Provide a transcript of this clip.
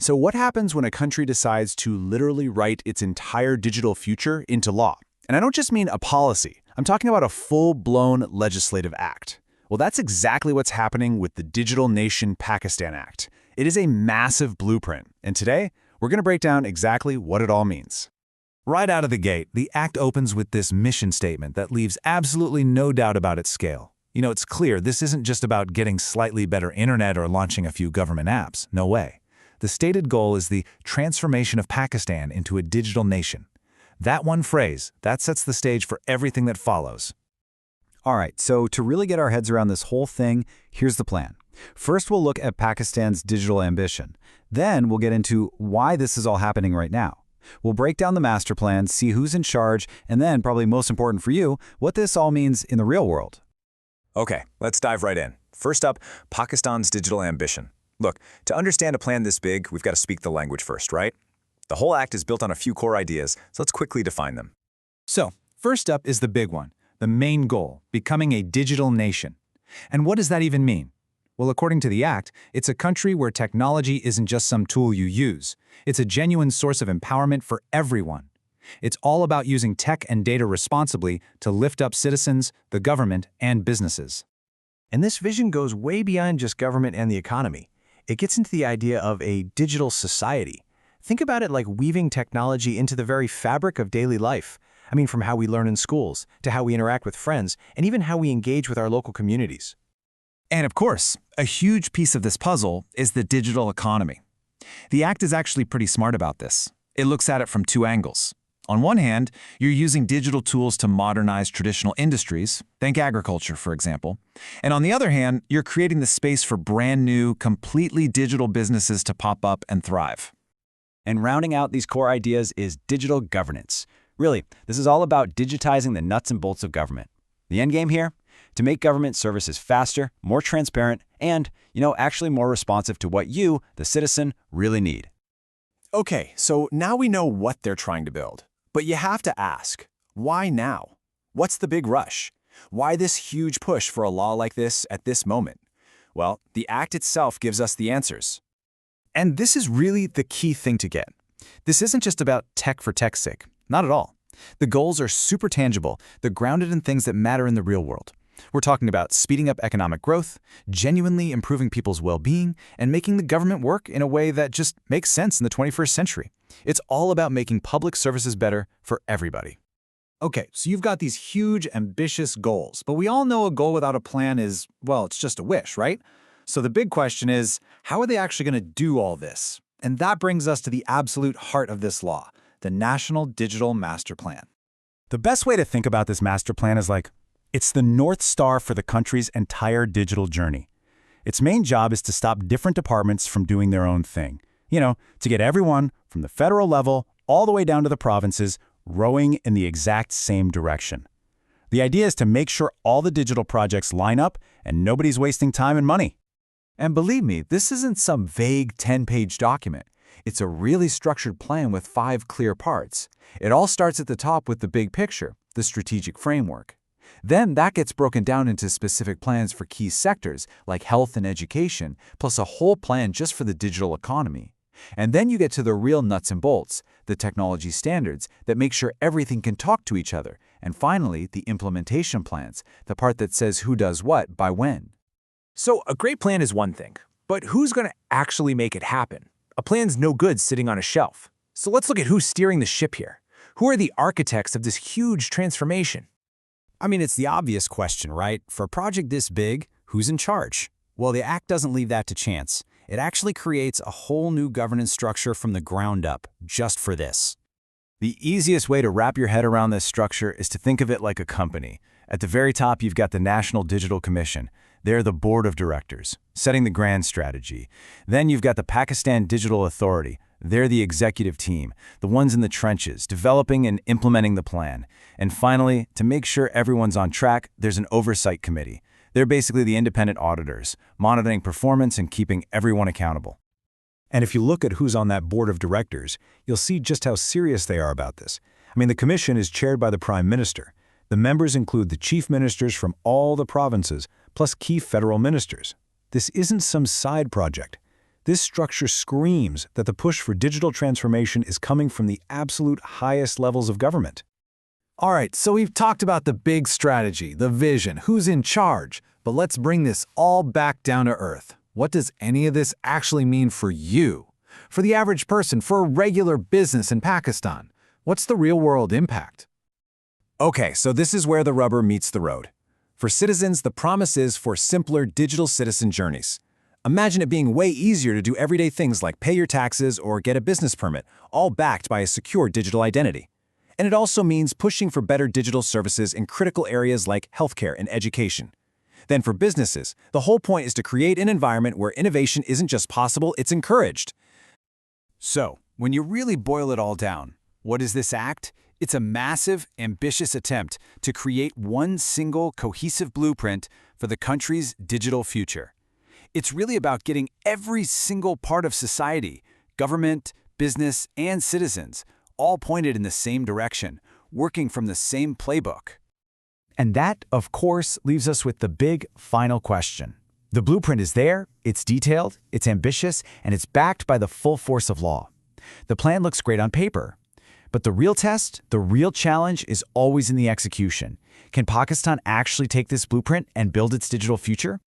So what happens when a country decides to literally write its entire digital future into law? And I don't just mean a policy. I'm talking about a full-blown legislative act. Well, that's exactly what's happening with the Digital Nation Pakistan Act. It is a massive blueprint, and today, we're going to break down exactly what it all means. Right out of the gate, the Act opens with this mission statement that leaves absolutely no doubt about its scale. It's clear this isn't just about getting slightly better internet or launching a few government apps. No way. The stated goal is the transformation of Pakistan into a digital nation. That one phrase, that sets the stage for everything that follows. All right, so to really get our heads around this whole thing, here's the plan. First, we'll look at Pakistan's digital ambition. Then we'll get into why this is all happening right now. We'll break down the master plan, see who's in charge, and then, probably most important for you, what this all means in the real world. Okay, let's dive right in. First up, Pakistan's digital ambition. Look, to understand a plan this big, we've got to speak the language first, right? The whole act is built on a few core ideas, so let's quickly define them. So, first up is the big one, the main goal, becoming a digital nation. And what does that even mean? Well, according to the Act, it's a country where technology isn't just some tool you use. It's a genuine source of empowerment for everyone. It's all about using tech and data responsibly to lift up citizens, the government, and businesses. And this vision goes way beyond just government and the economy. It gets into the idea of a digital society. Think about it like weaving technology into the very fabric of daily life. I mean, from how we learn in schools, to how we interact with friends, and even how we engage with our local communities. And of course, a huge piece of this puzzle is the digital economy. The Act is actually pretty smart about this. It looks at it from two angles. On one hand, you're using digital tools to modernize traditional industries, think agriculture, for example. And on the other hand, you're creating the space for brand new, completely digital businesses to pop up and thrive. And rounding out these core ideas is digital governance. Really, this is all about digitizing the nuts and bolts of government. The end game here? To make government services faster, more transparent, and, actually more responsive to what you, the citizen, really need. Okay, so now we know what they're trying to build. But you have to ask, why now? What's the big rush? Why this huge push for a law like this at this moment? Well, the Act itself gives us the answers. And this is really the key thing to get. This isn't just about tech for tech's sake. Not at all. The goals are super tangible. They're grounded in things that matter in the real world. We're talking about speeding up economic growth, genuinely improving people's well-being, and making the government work in a way that just makes sense in the 21st century. It's all about making public services better for everybody. Okay, so you've got these huge, ambitious goals, but we all know a goal without a plan is, well, it's just a wish, right? So the big question is, how are they actually going to do all this? And that brings us to the absolute heart of this law, the National Digital Master Plan. The best way to think about this master plan is it's the North Star for the country's entire digital journey. Its main job is to stop different departments from doing their own thing. To get everyone from the federal level all the way down to the provinces rowing in the exact same direction. The idea is to make sure all the digital projects line up and nobody's wasting time and money. And believe me, this isn't some vague 10-page document. It's a really structured plan with 5 clear parts. It all starts at the top with the big picture, the strategic framework. Then that gets broken down into specific plans for key sectors like health and education, plus a whole plan just for the digital economy. And then you get to the real nuts and bolts, the technology standards that make sure everything can talk to each other. And finally, the implementation plans, the part that says who does what by when. So a great plan is one thing, but who's going to actually make it happen? A plan's no good sitting on a shelf. So let's look at who's steering the ship here. Who are the architects of this huge transformation? I mean, it's the obvious question, right? For a project this big, who's in charge? Well, the Act doesn't leave that to chance. It actually creates a whole new governance structure from the ground up, just for this. The easiest way to wrap your head around this structure is to think of it like a company. At the very top, you've got the National Digital Commission. They're the board of directors, setting the grand strategy. Then you've got the Pakistan Digital Authority. They're the executive team, the ones in the trenches, developing and implementing the plan. And finally, to make sure everyone's on track, there's an oversight committee. They're basically the independent auditors, monitoring performance and keeping everyone accountable. And if you look at who's on that board of directors, you'll see just how serious they are about this. I mean, the commission is chaired by the Prime Minister. The members include the chief ministers from all the provinces, plus key federal ministers. This isn't some side project. This structure screams that the push for digital transformation is coming from the absolute highest levels of government. All right, so we've talked about the big strategy, the vision, who's in charge, but let's bring this all back down to earth. What does any of this actually mean for you? For the average person, for a regular business in Pakistan? What's the real-world impact? Okay, so this is where the rubber meets the road. For citizens, the promise is for simpler digital citizen journeys. Imagine it being way easier to do everyday things like pay your taxes or get a business permit, all backed by a secure digital identity. And it also means pushing for better digital services in critical areas like healthcare and education. Then for businesses, the whole point is to create an environment where innovation isn't just possible, it's encouraged. So, when you really boil it all down, what is this act? It's a massive, ambitious attempt to create one single, cohesive blueprint for the country's digital future. It's really about getting every single part of society, government, business, and citizens, all pointed in the same direction, working from the same playbook. And that, of course, leaves us with the big final question. The blueprint is there, it's detailed, it's ambitious, and it's backed by the full force of law. The plan looks great on paper. But the real test, the real challenge is always in the execution. Can Pakistan actually take this blueprint and build its digital future?